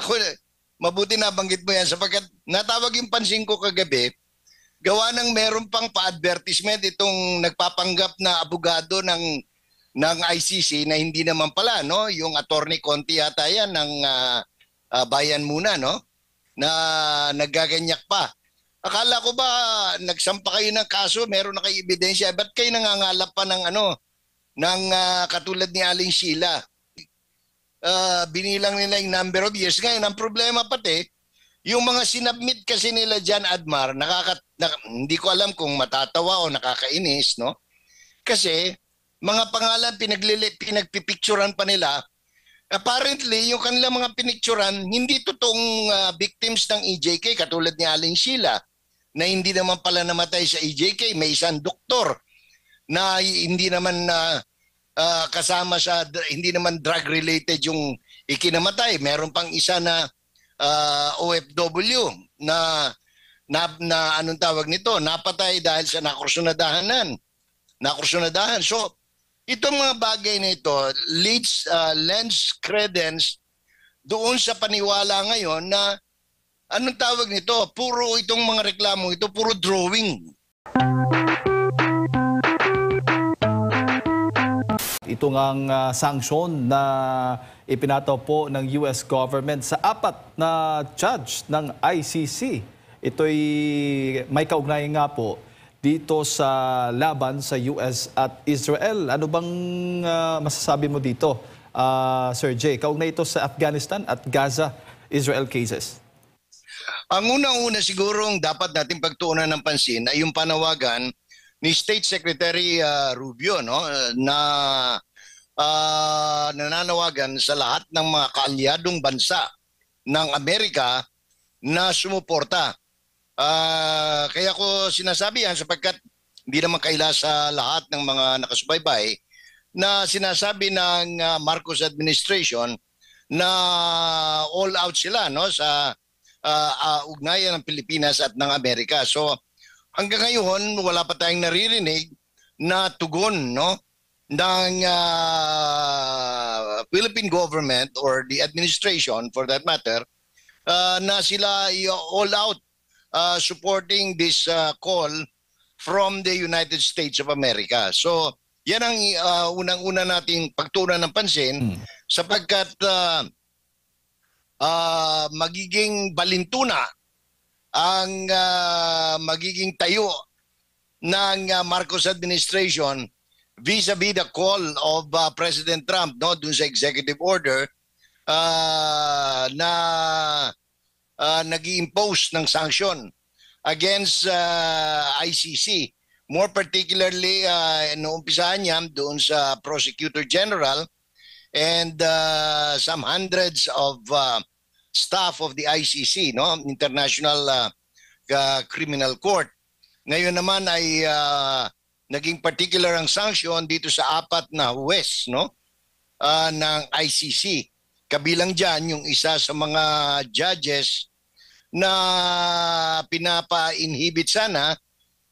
ako, mabuti nabanggit mo yan sapagkat natawag yung pansin ko kagabi, gawa ng meron pang pa-advertisement itong nagpapanggap na abogado ng ICC na hindi naman pala, no? Yung attorney Conti yata yan ng Bayan Muna, no? Na naggaganyak pa. Akala ko ba nagsampa kayo ng kaso, meron na kayo ebidensya, ba't kayo nangangalap pa ng katulad ni Aling Sheila? Binilang nila yung number of years. Ngayon, ang problema pati, yung mga sinubmit kasi nila Jan Admar, hindi ko alam kung matatawa o nakakainis, no? Kasi, mga pangalan pinagpipicturan pa nila. Apparently, yung kanilang mga pinicturan, hindi totoong victims ng EJK, katulad ni Aling Sheila, na hindi naman pala namatay sa EJK. May isang doktor na hindi naman kasama sa, hindi naman drug-related yung ikinamatay. Meron pang isa na OFW na anong tawag nito, napatay dahil sa nakursunadahan. So, itong mga bagay na ito lends credence doon sa paniwala ngayon na anong tawag nito, puro itong mga reklamo ito, puro drawing. Ito ngang sanksyon na ipinataw po ng US government sa 4 na judge ng ICC. Ito'y may kaugnayan nga po dito sa laban sa US at Israel. Ano bang masasabi mo dito, Sir Jay? Kaugnay ito sa Afghanistan at Gaza-Israel cases. Ang unang-una sigurong dapat natin pagtuunan ng pansin ay yung panawagan ni State Secretary Rubio, no, na nananawagan sa lahat ng mga kaalyadong bansa ng Amerika na sumuporta. Kaya ko sinasabi yan sapagkat hindi naman kaila sa lahat ng mga nakasubaybay na sinasabi ng Marcos administration na all out sila, no, sa ugnayan ng Pilipinas at ng Amerika. So hanggang ngayon wala pa tayong naririnig na tugon, no, ng Philippine government or the administration for that matter na sila all out supporting this call from the United States of America. So, yan ang unang-una nating pagtuunan ng pansin sapagkat magiging balintuna ang magiging tayo ng Marcos administration vis-a-vis the call of President Trump, no, dun sa executive order na nag-i-impose ng sanction against ICC. More particularly, noumpisahan niya doon sa Prosecutor General and some hundreds of staff of the ICC, no, International Criminal Court. Ngayon naman ay naging particular ang sanction dito sa 4 na huwes, no, ng ICC. Kabilang dyan yung isa sa mga judges na pinapa-inhibit sana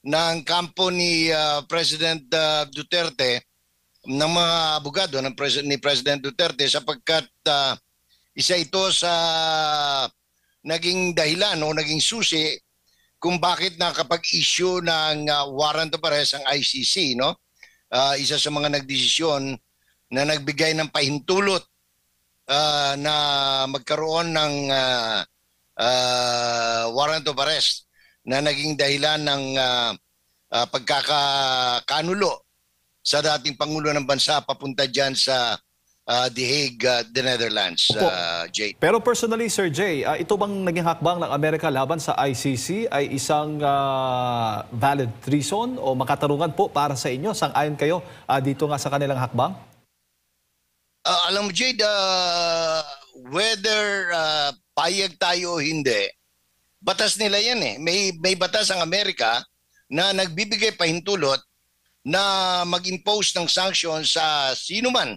ng kampo ni President Duterte, ng mga abogado ni President Duterte sapagkat isa ito sa naging dahilan o naging susi kung bakit nakapag-issue ng warrant of arrest ang ICC, no? Isa sa mga nagdesisyon na nagbigay ng pahintulot na magkaroon ng warrant of arrest na naging dahilan ng pagkakakanulo sa dating Pangulo ng Bansa papunta dyan sa The Hague, the Netherlands, Jay. Pero personally, Sir Jay, ito bang naging hakbang ng Amerika laban sa ICC ay isang valid reason o makatarungan po para sa inyo? Sang-ayon kayo dito nga sa kanilang hakbang? Alam mo, Jade, whether payag tayo o hindi, batas nila yan eh. May batas ang Amerika na nagbibigay pahintulot na mag-impose ng sanction sa sino man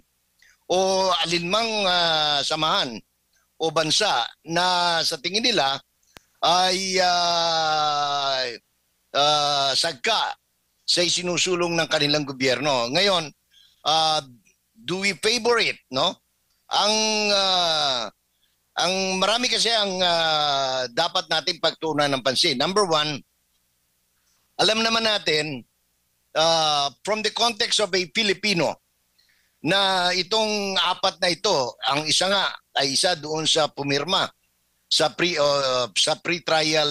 o alinmang samahan o bansa na sa tingin nila ay sagka sa isinusulong ng kanilang gobyerno. Ngayon, do we favor it, no? ang marami kasi ang dapat nating pagtuunan ng pansin. Number one, alam naman natin from the context of a Filipino na itong apat na ito, ang isa nga ay isa doon sa pumirma sa pre-trial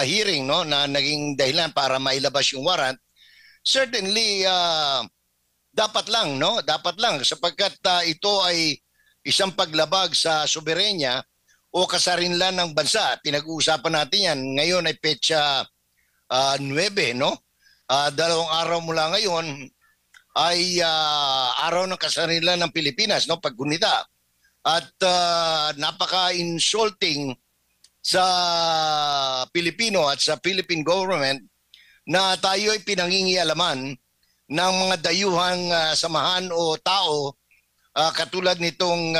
hearing, no, na naging dahilan para mailabas yung warrant. Certainly dapat lang, no, dapat lang sapagkat ito ay isang paglabag sa soberenya o kasarinlan ng bansa. Pinag-uusapan natin yan. Ngayon ay petsa 9, no? 2 araw mula ngayon ay araw ng kasarinlan ng Pilipinas, no? Paggunita. At napaka-insulting sa Pilipino at sa Philippine government na tayo ay pinangingialaman ng mga dayuhang samahan o tao katulad nitong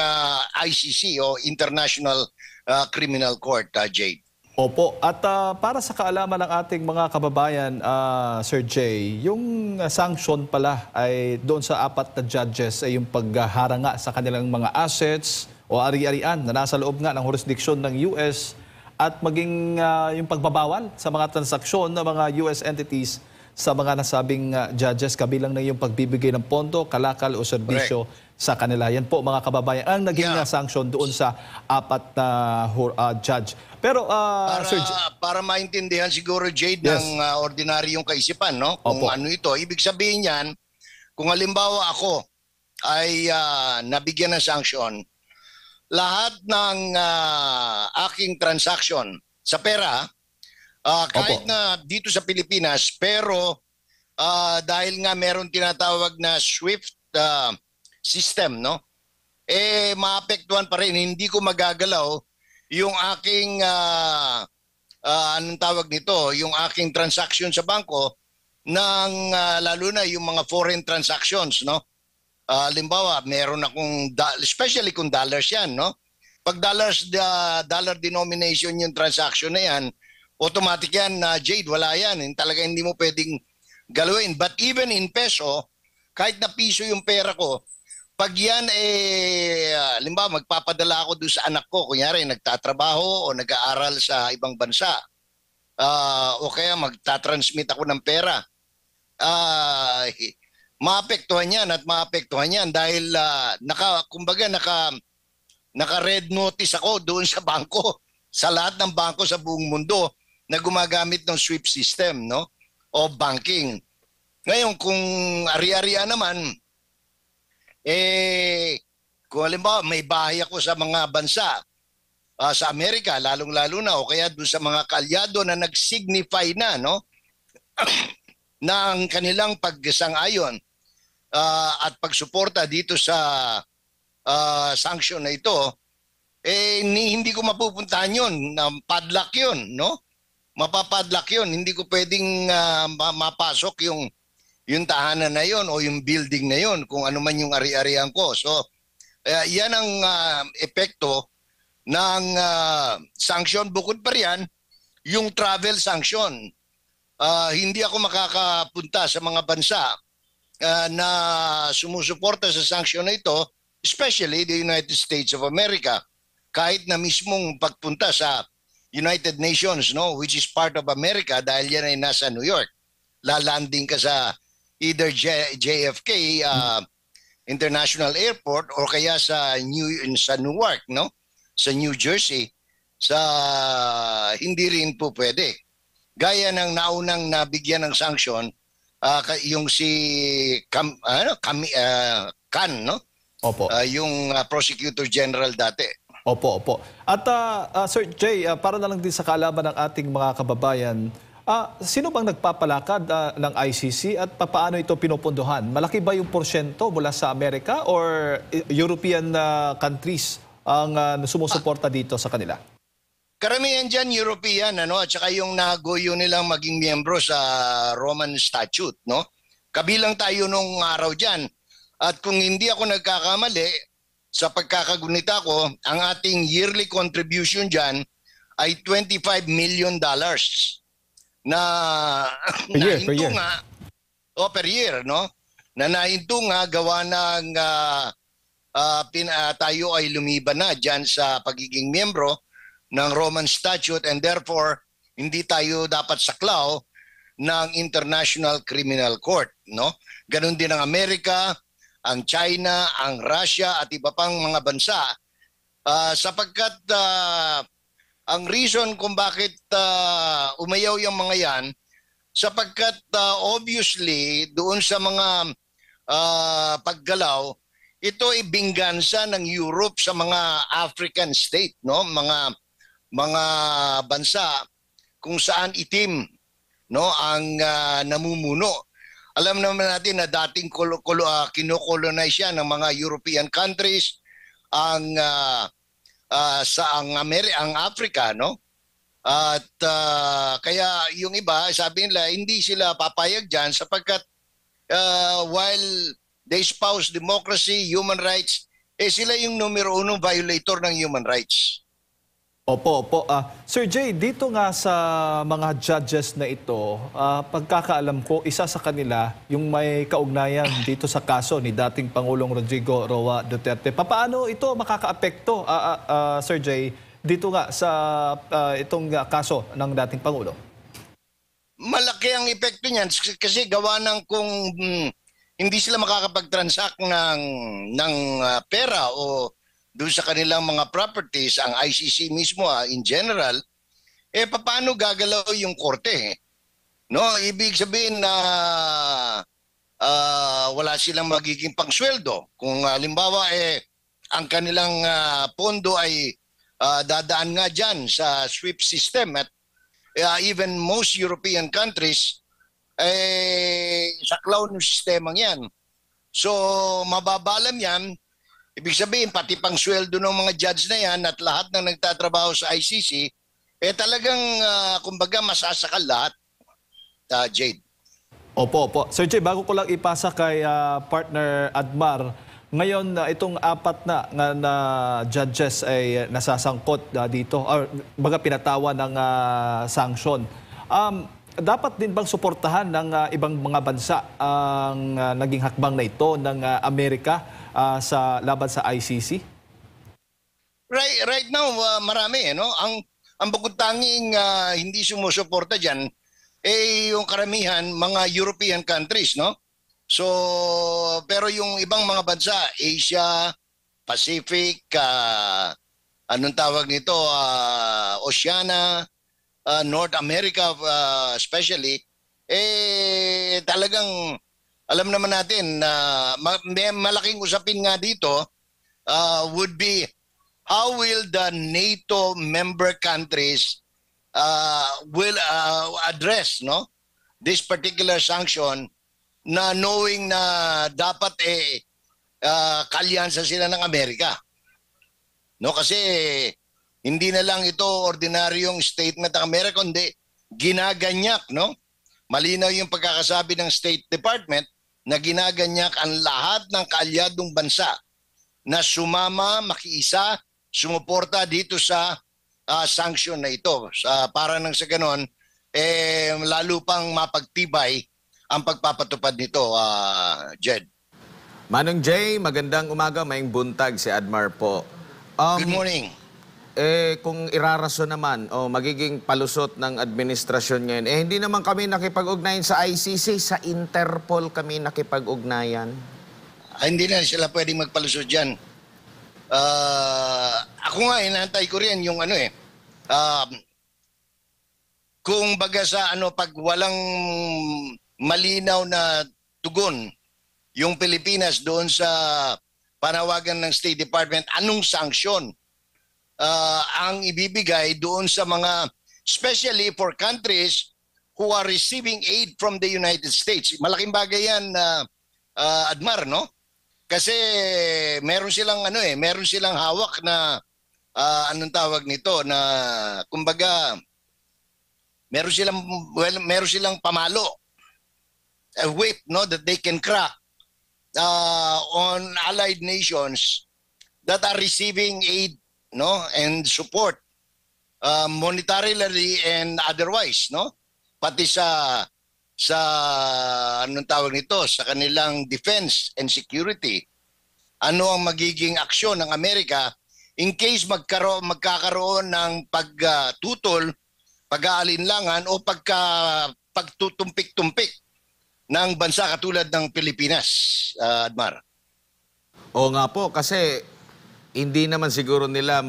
ICC o International Criminal Court, Jade. Opo. At para sa kaalaman ng ating mga kababayan, Sir Jay, yung sanction pala ay doon sa 4 na judges ay yung pagharanga sa kanilang mga assets o ari-arian na nasa loob nga ng jurisdiction ng US at maging yung pagbabawal sa mga transaksyon ng mga US entities sa mga nasabing judges, kabilang na yung pagbibigay ng pondo, kalakal o serbisyo sa kanila. Yan po mga kababayan ang naging sanction doon sa 4 na judge. Pero para maintindihan siguro, Jade, ng ordinaryong kaisipan, no? Kung ano ito, ibig sabihin yan, kung halimbawa ako ay nabigyan ng sanction, lahat ng aking transaction sa pera, kahit na dito sa Pilipinas, pero dahil nga meron tinatawag na SWIFT system, no? Maapektuhan pa rin, hindi ko magagalaw yung aking anong tawag nito, yung aking transaction sa bangko ng lalo na yung mga foreign transactions, no? Halimbawa, meron akong especially kung dollars yan, no? Pag dollar denomination yung transaction na yan, automatic yan na Jade, wala yan. Talaga hindi mo pwedeng galawin. But even in peso, kahit na piso yung pera ko, pag yan halimbawa magpapadala ako doon sa anak ko, kunyari nagtatrabaho o nag-aaral sa ibang bansa, o kaya magtatransmit ako ng pera, maapektuhan yan at maapektuhan yan dahil naka-red notice ako doon sa bangko, sa lahat ng bangko sa buong mundo na gumagamit ng SWIFT system, no? O banking. Ngayon, kung ari-arian naman, kung halimbawa may bahay ako sa mga bansa, sa Amerika, lalong-lalo na, o kaya doon sa mga kalyado na nag-signify na, no? ng kanilang pagsang-ayon at pagsuporta dito sa sanction na ito, hindi ko mapupuntahan yun. Padlock yun, no? Mapapadlock yun. Hindi ko pwedeng mapasok yung tahanan na yun o yung building na yun kung ano man yung ari-arian ko. So, yan ang epekto ng sanction. Bukod pa riyan, yung travel sanction. Hindi ako makakapunta sa mga bansa na sumusuporta sa sanction na ito, especially the United States of America. Kahit na mismong pagpunta sa United Nations, no, which is part of America dahil yan ay nasa New York. Lalanding ka sa either JFK International Airport or kaya sa Newark, no? Sa New Jersey. Hindi rin po pwede. Gaya ng naunang nabigyan ng sanction yung si Khan, no? Opo. Yung Prosecutor General dati. Opo, opo. At Sir Jay, para na lang din sa kaalaman ng ating mga kababayan, sino bang nagpapalakad ng ICC at paano ito pinupunduhan? Malaki ba yung porsyento mula sa Amerika or European countries ang sumusuporta dito sa kanila? Karamihan dyan European, ano, at saka yung nagoyo nilang maging miyembro sa Roman Statute, no? Kabilang tayo nung araw dyan. At kung hindi ako nagkakamali, sa pagkakagunita ko, ang ating yearly contribution dyan ay $25 million na per year. Nga, per year, no? Na nahinto nga gawa ng tayo ay lumiban na dyan sa pagiging miyembro ng Roman Statute, and therefore hindi tayo dapat saklaw ng International Criminal Court, no? Ganon din ang Amerika, ang China, ang Russia at iba pang mga bansa, sapagkat ang reason kung bakit umayaw yung mga yan, sapagkat obviously doon sa mga paggalaw, ito ay binggansa ng Europe sa mga African state, no? Mga bansa kung saan itim, no, ang namumuno. Alam naman natin na dating kinokolonize yan ng mga European countries ang ang Africa, no? At kaya yung iba, sabi nila, hindi sila papayag dyan sapagkat while they espouse democracy, human rights, sila yung numero 1 violator ng human rights. Opo. Sir Jay, dito nga sa mga judges na ito, pagkakaalam ko, isa sa kanila yung may kaugnayan dito sa kaso ni dating Pangulong Rodrigo Roa Duterte. Paano ito makakaapekto, Sir Jay, dito nga sa itong kaso ng dating Pangulo? Malaki ang epekto niyan kasi gawa ng kung hindi sila makakapag-transact ng pera o doon sa kanilang mga properties, ang ICC mismo in general, paano gagalaw yung korte? No, ibig sabihin na wala silang magiging pangsweldo. Kung halimbawa ang kanilang pondo ay dadaan nga dyan sa SWIFT system at even most European countries saklaw ng sistemang yan. So mababalam yan. Ibig sabihin, pati pang sweldo ng mga judge na yan at lahat ng nagtatrabaho sa ICC, talagang, kumbaga, masasakal lahat, Jade. Opo. Sir Jay, bago ko lang ipasa kay partner Admar, ngayon itong 4 na judges ay nasasangkot dito, or baga pinatawan ng sanction. Dapat din bang suportahan ng ibang mga bansa ang naging hakbang na ito ng Amerika sa laban sa ICC? Right now, marami, no? Ang bukod tanging hindi sumusuporta diyan yung karamihan mga European countries, no? So, pero yung ibang mga bansa, Asia, Pacific, anong tawag nito, Oceania, North America especially, talagang alam naman natin na may malaking usapin nga dito would be how will the NATO member countries will address, no, this particular sanction, na knowing na dapat kalyansa sila ng Amerika. No, kasi hindi na lang ito ordinaryong statement ng Amerika, kundi ginaganyak, no? Malinaw yung pagkakasabi ng State Department na ginaganyak ang lahat ng kaalyadong bansa na sumama, makiisa, sumuporta dito sa sanction na ito. Para nang sa ganon, lalo pang mapagtibay ang pagpapatupad nito, Jed. Manong Jay, magandang umaga, maing buntag si Admar po. Good morning. Kung irarason naman o magiging palusot ng administrasyon ngayon, hindi naman kami nakipag-ugnayan sa ICC, sa Interpol kami nakipag-ugnayan. Hindi na sila pwedeng magpalusot dyan. Ako nga, inantay ko rin yung kung baga sa pag walang malinaw na tugon yung Pilipinas doon sa panawagan ng State Department, anong sanksyon ang ibibigay doon sa mga, especially for countries who are receiving aid from the United States. Malaking bagay yan, Admar, no? Kasi meron silang meron silang hawak na anong tawag nito, na kumbaga meron silang pamalo, a whip, no, that they can crack on allied nations that are receiving aid, no, and support monetarily and otherwise, no, pati sa anong tawag nito, sa kanilang defense and security. ano ang magiging aksyon ng Amerika in case magkakaroon ng pagtutol, pag-aalinlangan o pagtutumpik-tumpik ng bansa katulad ng Pilipinas, Admar. Oo nga po, kasi hindi naman siguro nila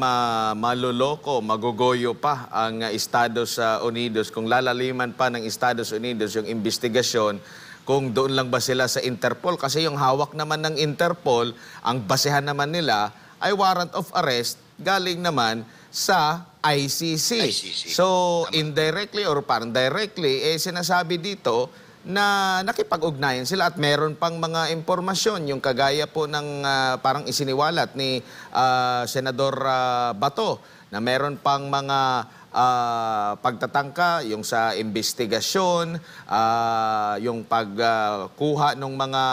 maloloko, magogoyo pa ang Estados Unidos kung lalaliman pa ng Estados Unidos yung investigasyon kung doon lang ba sila sa Interpol. Kasi yung hawak naman ng Interpol, ang basehan naman nila ay warrant of arrest galing naman sa ICC. So, indirectly or parang directly, sinasabi dito na nakipag-ugnayan sila at meron pang mga impormasyon, yung kagaya po ng parang isiniwalat ni Senador Bato, na meron pang mga pagtatangka, yung sa investigasyon, yung pagkuha ng mga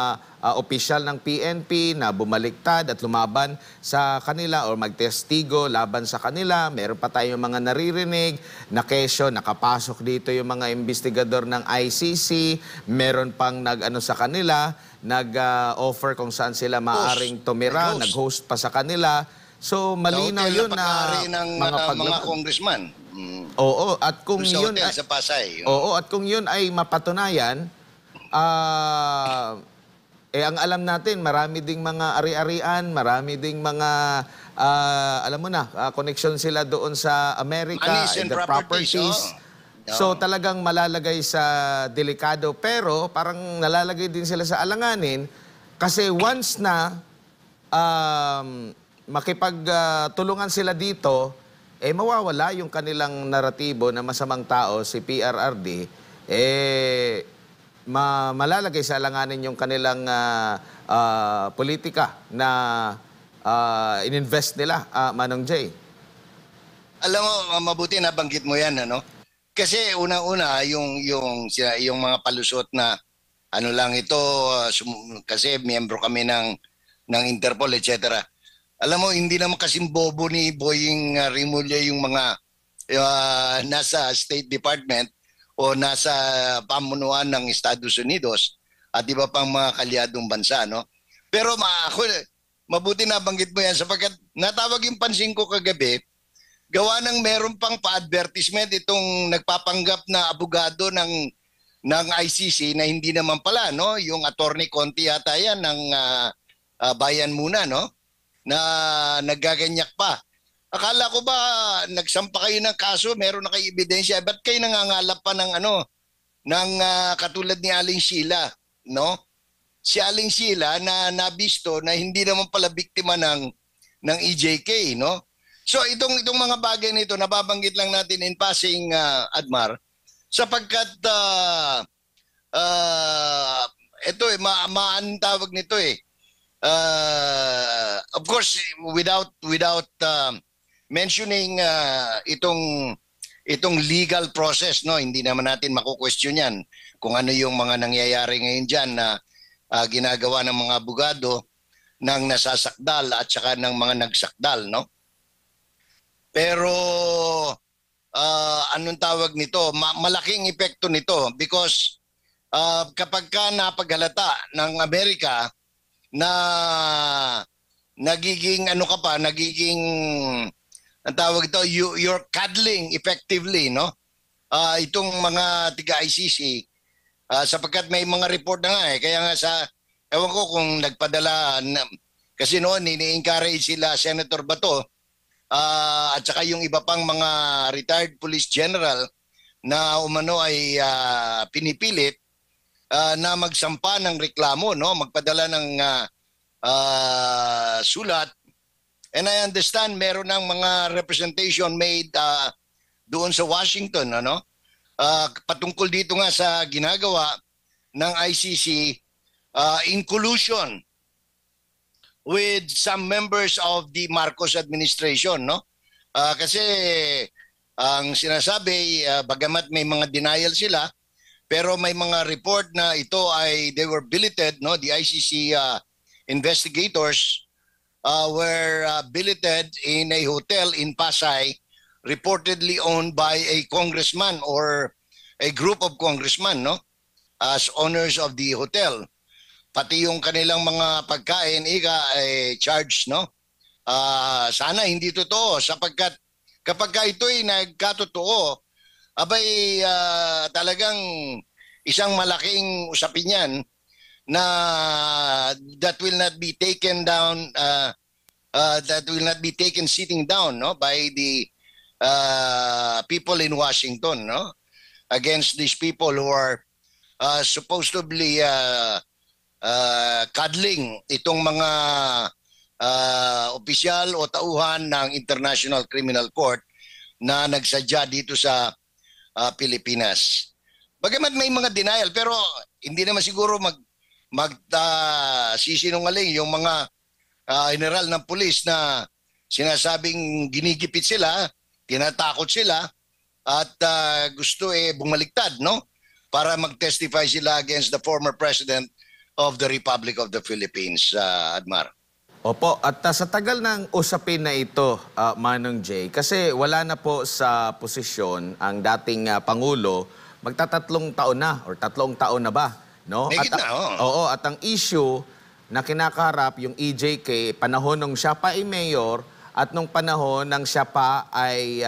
opisyal ng PNP na bumaliktad at lumaban sa kanila o magtestigo laban sa kanila. Meron pa tayong mga naririnig na kesyo, nakapasok dito yung mga investigador ng ICC. Meron pang nag-ano sa kanila, nag-offer kung saan sila maaring tumira, nag-host pa sa kanila. So malinaw yun na mga congressman. Oo, at kung sa yun hotel sa Pasay. Oo, at kung yun ay mapatunayan, ang alam natin, marami ding mga ari-arian, marami ding mga alam mo na, connection sila doon sa Amerika, Monies and the properties. So talagang malalagay sa delikado, pero parang nalalagay din sila sa alanganin kasi once na makipagtulungan sila dito, mawawala yung kanilang naratibo na masamang tao, si PRRD, malalagay sa alanganin yung kanilang politika na ininvest nila, Manong Jay. Alam mo, mabuti na banggit mo yan, ano? Kasi una-una, yung mga palusot na ano lang ito, kasi miyembro kami ng Interpol, etc. Alam mo, hindi naman kasing bobo ni Boying Rimulya yung mga nasa State Department o nasa pamunuan ng Estados Unidos at iba pang mga kalyadong bansa, no? Pero mabuti na banggit mo yan sapagkat natawag yung pansin ko kagabi, gawa ng meron pang pa-advertisement itong nagpapanggap na abogado ng ICC na hindi naman pala, no? Yung Attorney Conti yata yan ng Bayan Muna, no? Na nagaganyak pa. Akala ko ba nagsampa kayo ng kaso, meron na kayo ebidensya, ba't kayo nangangalap pa ng katulad ni Aling Sheila, no? Si Aling Sheila na nabisto na hindi naman pala biktima ng EJK, no? So itong mga bagay nito nababanggit lang natin in passing, Admar, sapagkat ito anong tawag nito of course without mentioning itong legal process, no, hindi naman natin mako-question yan kung ano yung mga nangyayari ngayon diyan na ginagawa ng mga abogado ng nasasakdal at saka ng mga nagsakdal, no? Pero anong tawag nito, malaking epekto nito because kapag ka napaghalata ng Amerika na nagiging ang tawag ito, you're cuddling effectively, no? Itong mga tiga-ICC, sapagkat may mga report na nga kaya nga ewan ko kung nagpadala, kasi noon ini-encourage sila Senator Bato, at saka yung iba pang mga retired police general na umano ay pinipilit na magsampa ng reklamo, no? Magpadala ng sulat. And I understand meron ng mga representation made doon sa Washington, ano? Patungkol dito nga sa ginagawa ng ICC in collusion with some members of the Marcos administration, no? Kasi ang sinasabi, bagamat may mga denial sila, pero may mga report na ito ay they were billeted, no? The ICC investigators were billeted in a hotel in Pasay, reportedly owned by a congressman or a group of congressmen, no? As owners of the hotel. pati yung kanilang mga pagkain, charge, no? Sana hindi totoo sapagkat kapag ito'y nagkatotoo, abay talagang isang malaking usapin yan na that will not be taken down, that will not be taken sitting down, no, by the people in Washington, no, against these people who are supposedly cuddling itong mga opisyal o tauhan ng International Criminal Court na nagsadya dito sa Pilipinas. Bagamat may mga denial, pero hindi naman siguro sisinungaling yung mga general ng pulis na sinasabing ginigipit sila, tinatakot sila, at gusto bumaliktad, no? Para mag-testify sila against the former President of the Republic of the Philippines, Admar. Opo, at sa tagal ng usapin na ito, Manong Jay, kasi wala na po sa posisyon ang dating Pangulo, magtatatlong taon na or 3 taon na ba? No? May gitna, Oo, at ang issue na kinakaharap yung EJK, panahon nung siya pa ay mayor at nung panahon nang siya pa ay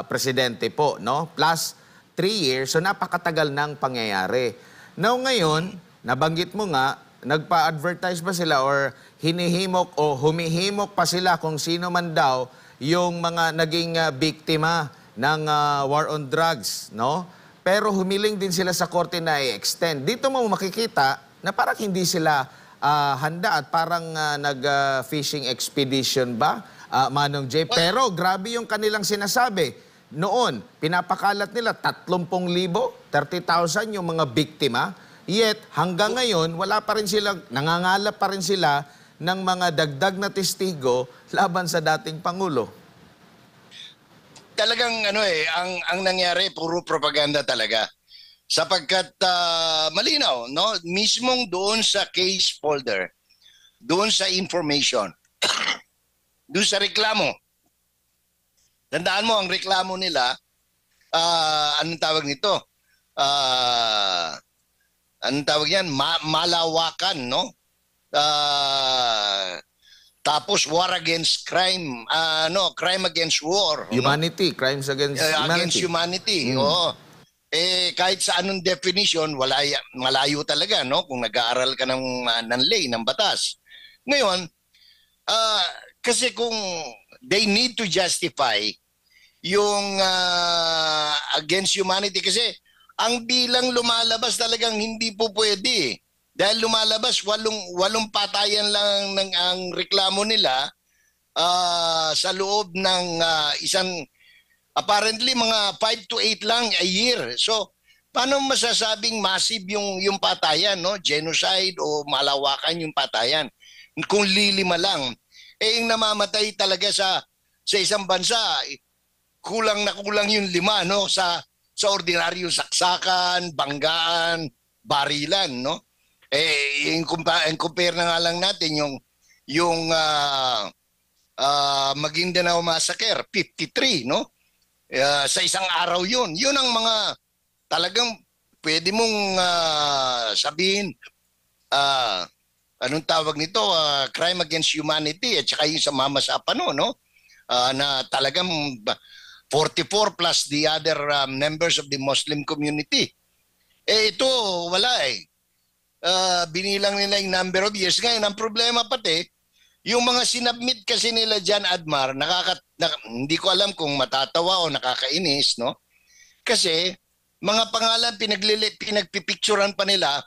presidente po, no? Plus 3 years, so napakatagal ng pangyayari. Now ngayon, nabanggit mo nga, nagpa-advertise ba sila or hinihimok o humihimok pa sila kung sino man daw yung mga naging biktima ng war on drugs, no? Pero humiling din sila sa korte na i-extend. Dito mo makikita na parang hindi sila handa at parang nag-fishing expedition ba, Manong Jay? Pero grabe yung kanilang sinasabi. Noon, pinapakalat nila 30,000, 30,000 yung mga biktima. Yet, hanggang ngayon, wala pa rin sila, nangangalap pa rin sila ng mga dagdag na testigo laban sa dating Pangulo. Talagang ang nangyari puro propaganda talaga. Sapagkat malinaw, no? Mismong doon sa case folder, doon sa information, doon sa reklamo. Tandaan mo, ang reklamo nila, anong tawag nito? Anong tawag yan? Malawakan, no? Tapos war against crime, crime against war. Humanity, no? Crimes against humanity. Against humanity, oo. Kahit sa anong definition, malayo talaga, no? Kung nag-aaral ka ng lay, ng batas. Ngayon, kasi kung they need to justify yung against humanity, kasi ang bilang lumalabas talagang hindi po pwede. Dahil lumalabas, walong patayan lang ang reklamo nila sa loob ng apparently mga 5 to 8 lang a year. So, paano masasabing massive yung patayan, no? Genocide o malawakan yung patayan? Kung lilima lang. Yung namamatay talaga sa isang bansa, kulang na kulang yung 5, no? Sa ordinaryong saksakan, banggaan, barilan, no? Compare na nga lang natin yung Maguindanao Massacre, 53, no? Sa isang araw yun. Yun ang mga talagang pwede mong sabihin, anong tawag nito, crime against humanity, at saka yung sa Mama Sapano, no? Na talagang 44 plus the other members of the Muslim community. Ito, wala binilang nila yung number of years. Ngayon, ang problema pati, yung mga sinubmit kasi nila dyan, Admar, hindi ko alam kung matatawa o nakakainis, no? Kasi, mga pangalan pinagpipicturan pa nila.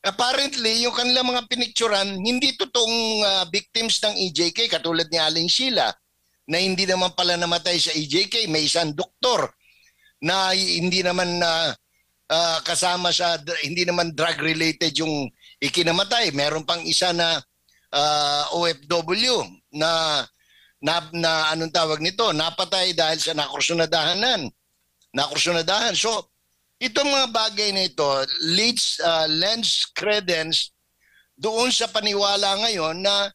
Apparently, yung kanilang mga pinicturan, hindi totoong victims ng EJK, katulad ni Aling Sheila, na hindi naman pala namatay sa EJK. May isang doktor na hindi naman kasama sa, hindi naman drug-related yung ikinamatay. Meron pang isa na OFW na anong tawag nito, napatay dahil sa nakursunadahan. So, itong mga bagay na ito lends credence doon sa paniwala ngayon na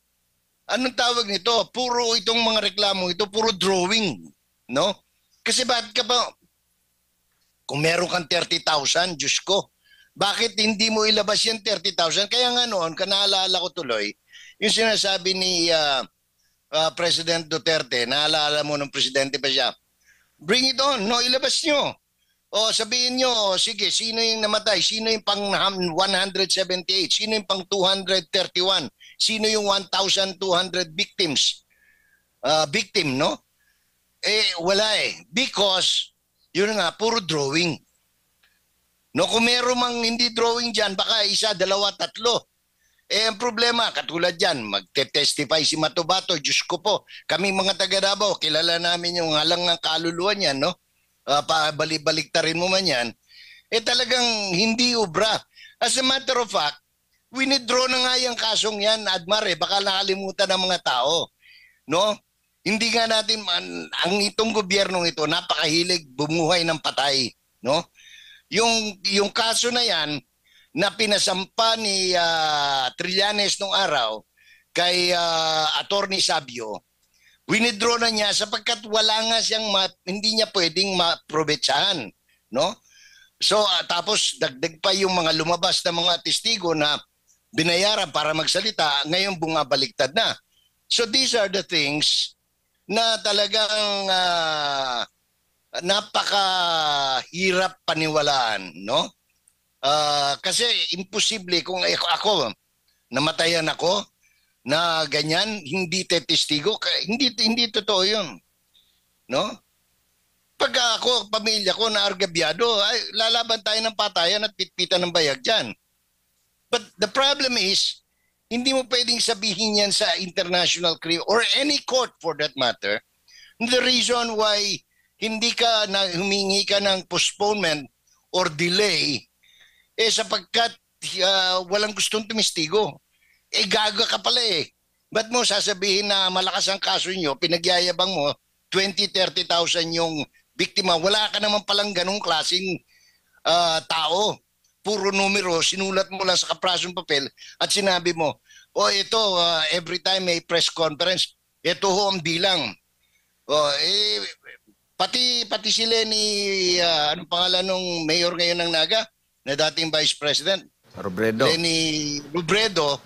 anong tawag nito, puro itong mga reklamo ito, puro drawing, no? Kasi bakit ka ba, kung meron kang 30,000, Diyos ko, Bakit hindi mo ilabas yung 30,000? Kaya nga noon, kanaalala ko tuloy, yung sinasabi ni President Duterte, naalala mo nung presidente pa siya, bring it on, no, ilabas nyo. O sabihin nyo, sige, sino yung namatay? Sino yung pang 178? Sino yung pang 231? Sino yung 1,200 victims? Victim, no? Wala eh. Because, yun nga, puro drawing. No, kung meron mang hindi drawing dyan, baka isa, dalawa, tatlo. Ang problema, katulad dyan, magte-testify si Matobato, Diyos ko po, kami mga taga Davao, kilala namin yung halang ng kaluluwa niyan, no? Pabalik-baliktarin mo man yan, talagang hindi ubra. As a matter of fact, winidraw na nga yung kasong yan, Admar, baka nakalimutan ng mga tao. No? Hindi nga natin, ang itong gobyernong ito, napakahilig bumuhay ng patay. No? Yung kaso na yan, na pinasampa ni Trillanes nung araw, kay Attorney Sabio, winidraw na niya sapagkat wala nga siyang hindi niya pwedeng maprobetsahan, no? So tapos dagdag pa yung mga lumabas na mga testigo na binayaran para magsalita, ngayon bumabaliktad na. So these are the things na talagang napakahirap paniwalaan, no? Kasi imposible kung ako namatayan ako na ganyan, hindi testigo, hindi totoo yun. No? Pag ako, pamilya ko na argabyado, ay lalaban tayo ng patayan at pitpitan ng bayag dyan. But the problem is, hindi mo pwedeng sabihin yan sa international or any court for that matter. The reason why hindi ka humingi ka ng postponement or delay, sapagkat walang gustong tumistigo. Gaga ka pala eh. Ba't mo sasabihin na malakas ang kaso nyo, pinagyayabang mo, 20,000-30,000 yung biktima. Wala ka naman palang ganong klaseng tao. Puro numero, sinulat mo lang sa kaprasong papel at sinabi mo, ito, every time may press conference, ito ho ang bilang. Pati sila ni, anong pangalan nung mayor ngayon ng Naga, na dating Vice President? Robredo. Lenny Robredo.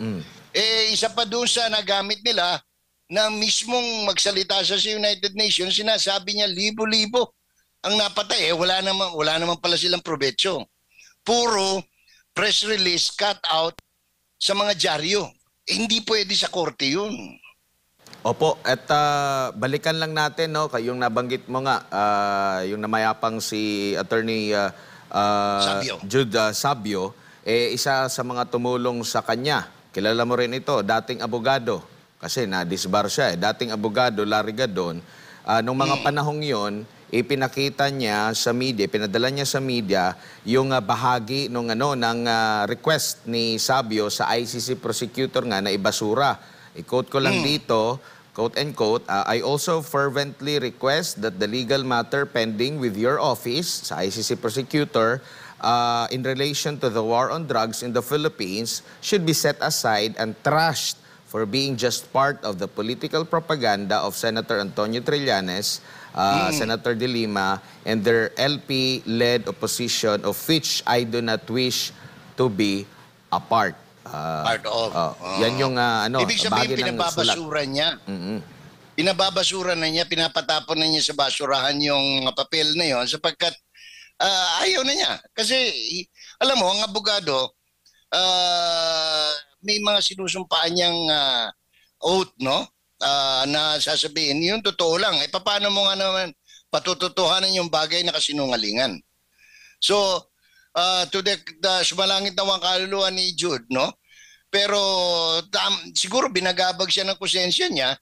Isa pa doon sa nagamit nila na mismong magsalita sa United Nations, sinasabi niya libo-libo ang napatay. Wala naman pala silang probetsyo. Puro press release, cut out sa mga dyaryo. Hindi pwede sa korte yun. Opo, at balikan lang natin, no, yung nabanggit mo nga, yung namayapang si Attorney Jude Sabio, isa sa mga tumulong sa kanya. Kilala mo rin ito, dating abogado. Kasi na-disbar siya. Dating abogado, Larry Gadon. Nung mga panahong yon, ipinakita niya sa media, pinadala niya sa media yung bahagi ng request ni Sabio sa ICC prosecutor nga na ibasura. I-quote ko lang dito, quote and quote, I also fervently request that the legal matter pending with your office sa ICC prosecutor in relation to the war on drugs in the Philippines should be set aside and trashed for being just part of the political propaganda of Senator Antonio Trillanes, Senator De Lima, and their LP-led opposition of which I do not wish to be a part. Part of. Yan yung ibig sabihin, pinababasura niya. Pinababasura na niya, pinapatapon na niya sa basurahan yung papel na yon sapagkat ayaw na niya. Kasi, alam mo, ang abogado, may mga sinusumpaan niyang oath, no? Na sasabihin, yun totoo lang. Paano mo nga naman patututuhanan yung bagay na kasinungalingan? So, to the sumalangit na wang kaluluwa ni Jude, no? Pero siguro binagabag siya ng konsensya niya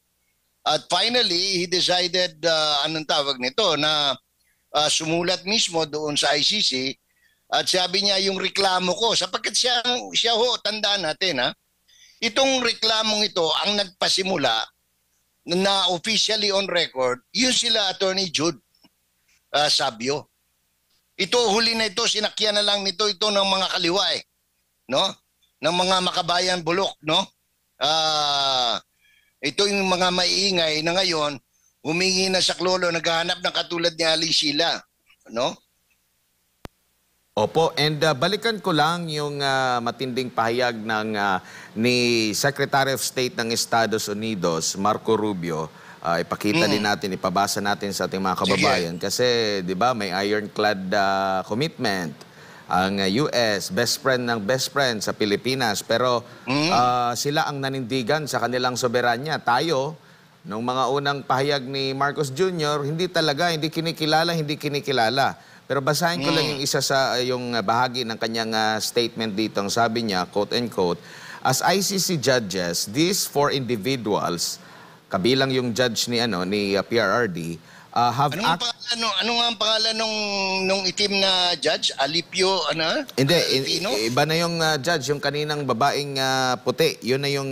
at finally, he decided, anong tawag nito, na sumulat mismo doon sa ICC at sabi niya yung reklamo ko sapagkat siya ho, tandaan natin itong reklamong ito ang nagpasimula na officially on record, yun sila Attorney Jude Sabio. Ito huli na ito, sinakyan na lang ito ng mga kaliwa no? Ng mga makabayan bulok, no? Ito yung mga maiingay na ngayon humingi na sa klolo, naghahanap ng katulad ni Aling Sheila, no? Opo, and balikan ko lang yung matinding pahayag ni Secretary of State ng Estados Unidos, Marco Rubio. Ipakita din natin, ipabasa natin sa ating mga kababayan. Kasi, di ba, may ironclad commitment ang US, best friend ng best friend sa Pilipinas. Pero sila ang nanindigan sa kanilang soberanya. Tayo, nung mga unang pahayag ni Marcos Jr., hindi kinikilala. Pero basahin ko lang yung isa sa yung bahagi ng kanyang statement dito. Ang sabi niya, quote-unquote, as ICC judges, these 4 individuals, kabilang yung judge ni PRRD, have ano nga ang pangalan nung itim na judge? Alipio, Hindi, iba na yung judge, yung kaninang babaeng puti. Yun na yung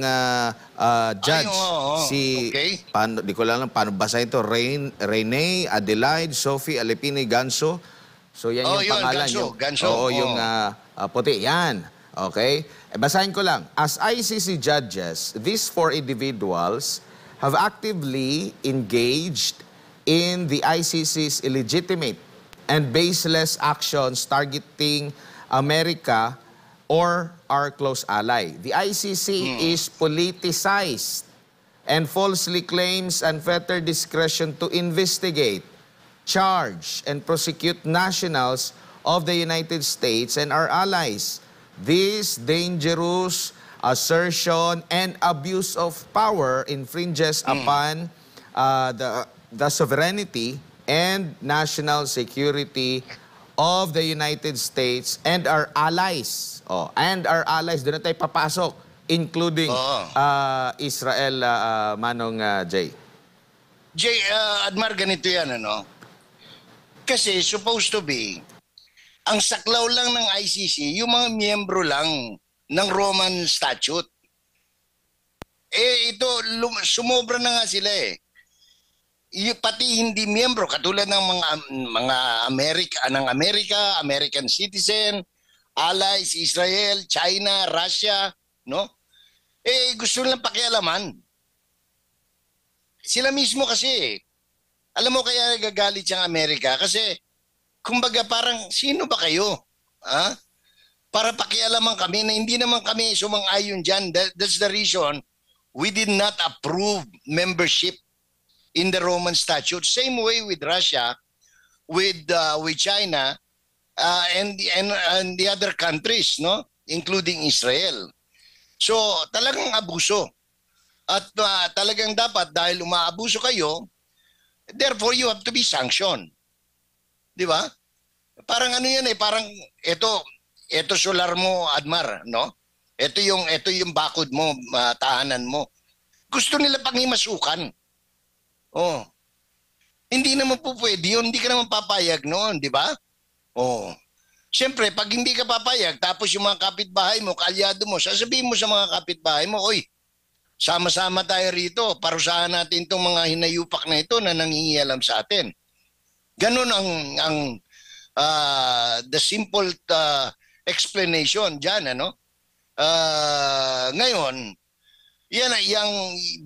judge. Okay. Di ko lang paano basahin ito. Rene, Adelaide, Sophie, Alipini, Ganso. So yan yung pangalan. Ganso. Oo, yung puti. Yan. Okay? Basahin ko lang. As ICC judges, these 4 individuals have actively engaged in the ICC's illegitimate and baseless actions targeting America or our close ally. The ICC is politicized and falsely claims unfettered discretion to investigate, charge, and prosecute nationals of the United States and our allies. This dangerous assertion and abuse of power infringes upon the sovereignty and national security of the United States and our allies. And our allies, doon na tayo papasok, including Israel, Manong Jay. Admar, ganito yan, Kasi supposed to be, ang saklaw lang ng ICC, yung mga miyembro lang ng Roman Statute. Ito, sumobra na nga sila pati hindi miyembro, katulad ng mga Amerika, American citizen, allies, Israel, China, Russia, gusto nilang pakialaman. Sila mismo kasi, alam mo kaya nagagalit yung Amerika? Kasi, kumbaga parang, sino ba kayo? Para pakialaman kami na hindi naman kami sumang-ayon dyan. That's the reason we did not approve membership in the Roman Statute. Same way with Russia, with China, and the other countries, including Israel. So, talagang abuso. At talagang dapat, dahil umaabuso kayo, therefore you have to be sanctioned. Di ba? Parang yan parang ito solar mo, Admar, Ito yung bakod mo, tahanan mo. Gusto nila pangimasukan. Hindi naman po pwede yun. Hindi ka naman papayag noon, di ba? Siyempre, pag hindi ka papayag, tapos yung mga kapitbahay mo, kaalyado mo, sasabihin mo sa mga kapitbahay mo, oy, sama-sama tayo rito, parusahan natin itong mga hinayupak na ito na nangingialam sa atin. Ganon ang the simple explanation dyan, ngayon,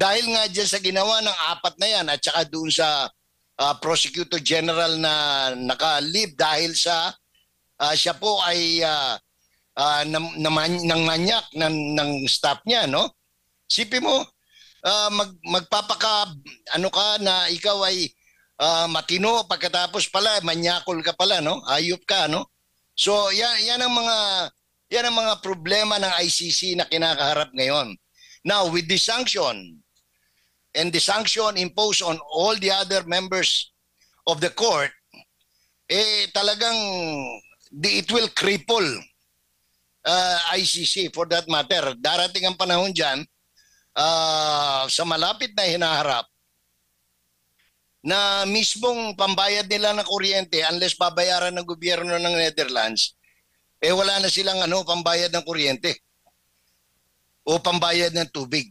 dahil nga dyan sa ginawa ng 4 na yan at saka doon sa Prosecutor General na naka-leave dahil sa siya po ay nang manyak ng staff niya, Sipi mo, magpapaka, ka na ikaw ay matino, pagkatapos pala, manyakol ka pala, Ayop ka, So, yan ang mga problema ng ICC na kinakaharap ngayon. Now, with the sanction, and the sanction imposed on all the other members of the court, talagang it will cripple ICC for that matter. Darating ang panahon dyan, sa malapit na hinaharap, na mismong pambayad nila ng kuryente, unless babayaran ng gobyerno ng Netherlands, wala na silang pambayad ng kuryente o pambayad ng tubig.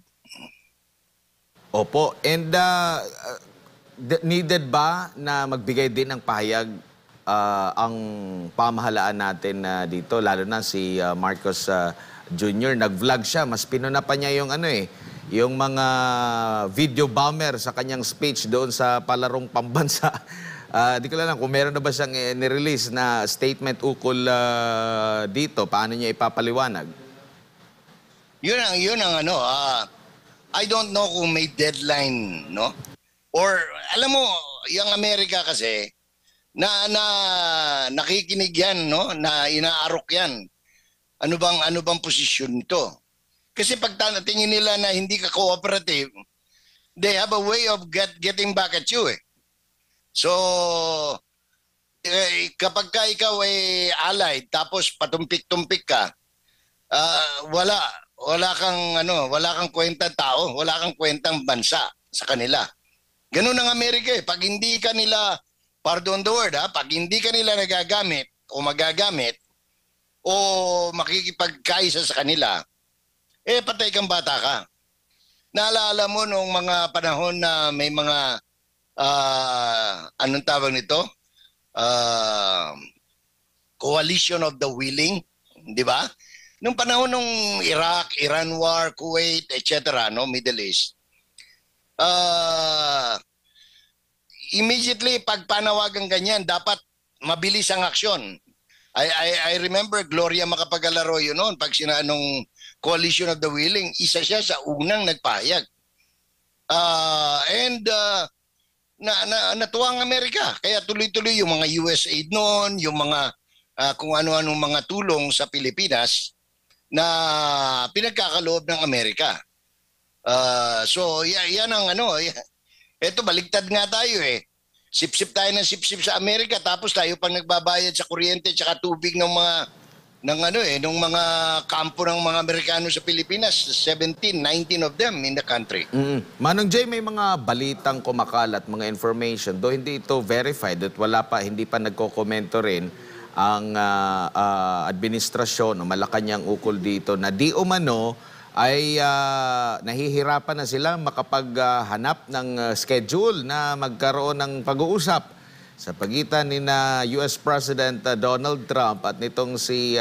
Opo. And needed ba na magbigay din ng pahayag ang pamahalaan natin dito, lalo na si Marcos Jr. Nag-vlog siya, mas pinuna pa niya yung yung mga video bomber sa kanyang speech doon sa palarong pambansa Di ko lang kung meron na ba siyang nirelease na statement ukol dito. Paano niya ipapaliwanag? Yun ang ano, I don't know kung may deadline, no? Or alam mo, yung Amerika kasi na nakikinig yan, no? Na inaarok yan. Ano bang posisyon nito? Kasi pag tingin nila na hindi ka cooperative, they have a way of getting back at you eh. So kapag ka ikaw ay allied tapos patumpik-tumpik ka, wala kang kwentang tao, wala kang kwentang bansa sa kanila. Ganun ang Amerika eh. Pag hindi ka nila, pardon the word pag hindi ka nila nagagamit o magagamit o makikipagkaisa sa kanila, patay kang bata ka. Naalala mo nung mga panahon na may mga anong tawag nito? Coalition of the willing, di ba? Nung panahon ng Iraq, Iran War, Kuwait, etc., no, Middle East, immediately pag panawagan ganyan, dapat mabilis ang aksyon. I remember Gloria Macapagal-Arroyo noon, pag sinanong Coalition of the Willing, isa siya sa unang nagpahayag. Natuwa ang Amerika. Kaya tuloy-tuloy yung mga USAID noon, yung mga kung ano-anong mga tulong sa Pilipinas na pinagkakaloob ng Amerika. So yan ang ano, eto baligtad nga tayo eh. Sip-sip tayo ng sip-sip sa Amerika tapos tayo pang nagbabayad sa kuryente at tubig ng mga kampo ng mga Amerikano sa Pilipinas, 17, 19 of them in the country. Manong Jay, may mga balitang kumakalat, mga information, though hindi ito verified at hindi pa nagkokomento rin ang administrasyon o Malacanang ukol dito na di umano ay nahihirapan na sila makapaghanap ng schedule na magkaroon ng pag-uusap sa pagitan ni na US President Donald Trump at nitong si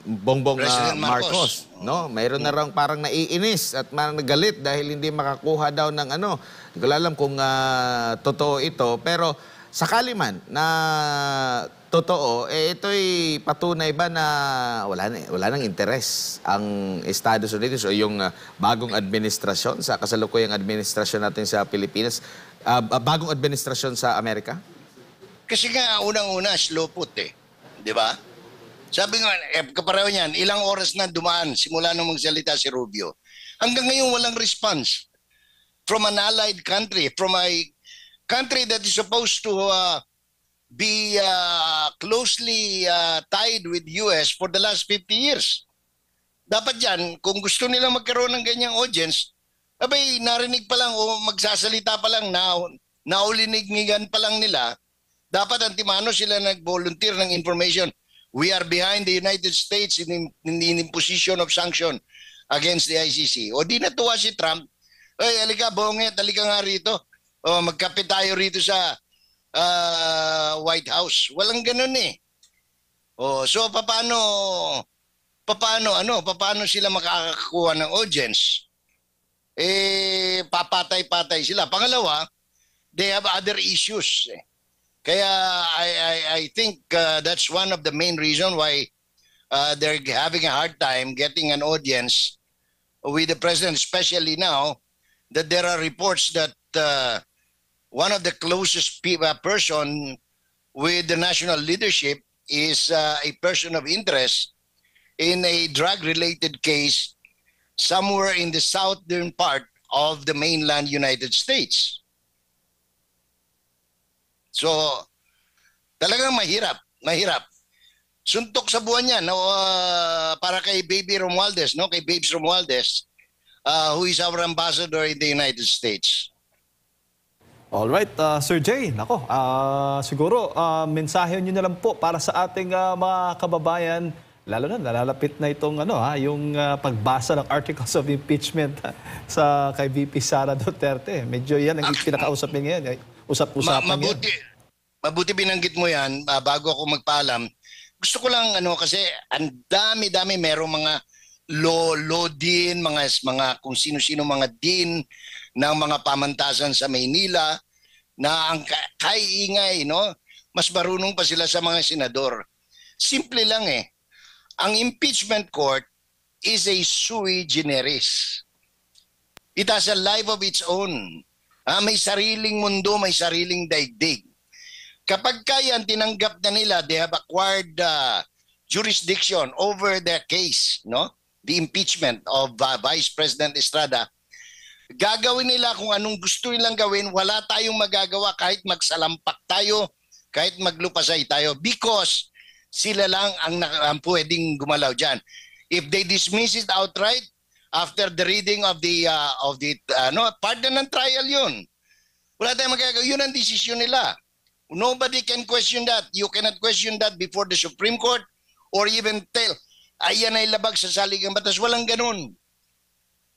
Bongbong Marcos. No? Mayroon na rang parang naiinis at nagalit dahil hindi makakuha daw ng ano. Hindi ko alam kung totoo ito. Pero sakali man na totoo, ito'y patunay ba na wala nang interes ang Estados Unidos o yung bagong administrasyon sa kasalukuyang administrasyon natin sa Pilipinas, bagong administrasyon sa Amerika? Kasi nga, unang-una, slow put eh. Di ba? Sabi nga, kapareho niyan, ilang oras na dumaan simula nung magsalita si Rubio. Hanggang ngayon, walang response from an allied country, from a country that is supposed to be closely tied with US for the last 50 years. Dapat yan, kung gusto nilang magkaroon ng ganyang audience, abay, narinig pa lang o magsasalita pa lang, naulinigan pa lang nila, dapat antimano sila nag-volunteer ng information. We are behind the United States in imposition of sanction against the ICC. O di natuwa si Trump, ay, halika, bonget, halika nga rito. O, magkape tayo rito sa White House. Walang ganun eh. Oh, so paano sila makakakuha ng audience? Papatay-patay sila. Pangalawa, they have other issues. Kaya I think that's one of the main reason why they're having a hard time getting an audience with the president, especially now that there are reports that one of the closest person with the national leadership is a person of interest in a drug-related case somewhere in the southern part of the mainland United States. So, talagang mahirap. Suntok sa buwan yan para kay Baby Romualdez, no? Kay Babes Romualdez, who is our ambassador in the United States. Alright, Sir Jay, nako, siguro mensahe niyo na lang po para sa ating mga kababayan, lalo na nalalapit na itong yung pagbasa ng articles of impeachment sa kay VP Sara Duterte. Medyo yan ang pinakausap niya ngayon. Usap-usapan yan. Mabuti binanggit mo yan bago ako magpaalam. Gusto ko lang kasi ang dami-dami merong mga law din, mga kung sino-sino mga din ng mga pamantasan sa Maynila na ang kaiingay, no? Mas marunong pa sila sa mga senador. Simple lang eh. Ang impeachment court is a sui generis. It has a life of its own. May sariling mundo, may sariling daigdig. Kapag kaya tinanggap na nila, they have acquired jurisdiction over their case, no? The impeachment of Vice President Estrada, gagawin nila kung anong gusto nilang gawin, wala tayong magagawa kahit magsalampak tayo, kahit maglupasay tayo, because sila lang ang pwedeng gumalaw dyan. If they dismiss it outright, after the reading of the pardon ng trial yun, wala tayong magagawa. Yun ang desisyon nila. Nobody can question that. You cannot question that before the Supreme Court or even tell, ayan ay labag sa saligang batas. Walang ganun.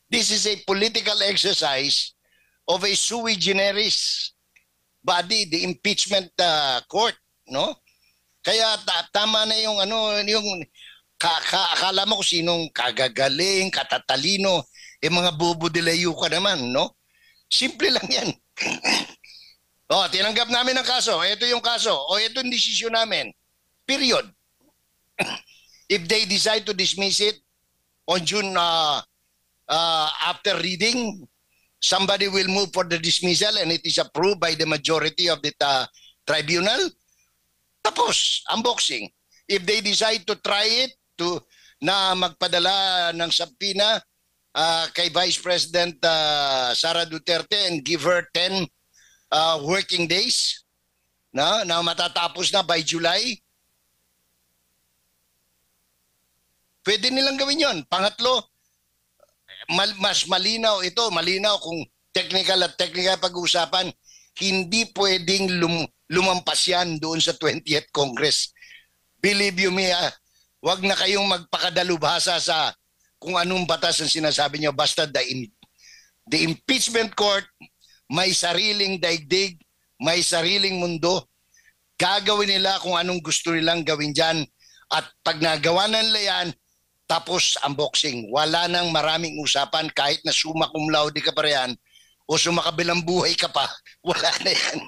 This is a political exercise of a sui generis body, the impeachment court, no? Kaya tama na yung akala mo kung sinong kagagaling, katatalino, mga bubo de layuka naman, no? Simple lang yan. Tinanggap namin ang kaso. Ito yung kaso. Ito yung desisyon namin. Period. If they decide to dismiss it on June after reading, somebody will move for the dismissal and it is approved by the majority of the tribunal. Tapos, unboxing. If they decide to try it, na magpadala ng subpoena kay Vice President Sara Duterte and give her 10 working days na matatapos na by July, pwede nilang gawin yon. Pangatlo, mas malinaw ito, malinaw kung technical pag-uusapan, hindi pwedeng lumampas yan doon sa 20th Congress. Believe you me, wag na kayong magpakadalubhasa sa kung anong batas ang sinasabi niyo. Basta the impeachment court may sariling daigdig, may sariling mundo. Gagawin nila kung anong gusto nilang gawin dyan. At pag nagawa na nila yan, tapos unboxing. Wala nang maraming usapan kahit na summa cum laude ka pa riyan o sumakabilang buhay ka pa. Wala na yan.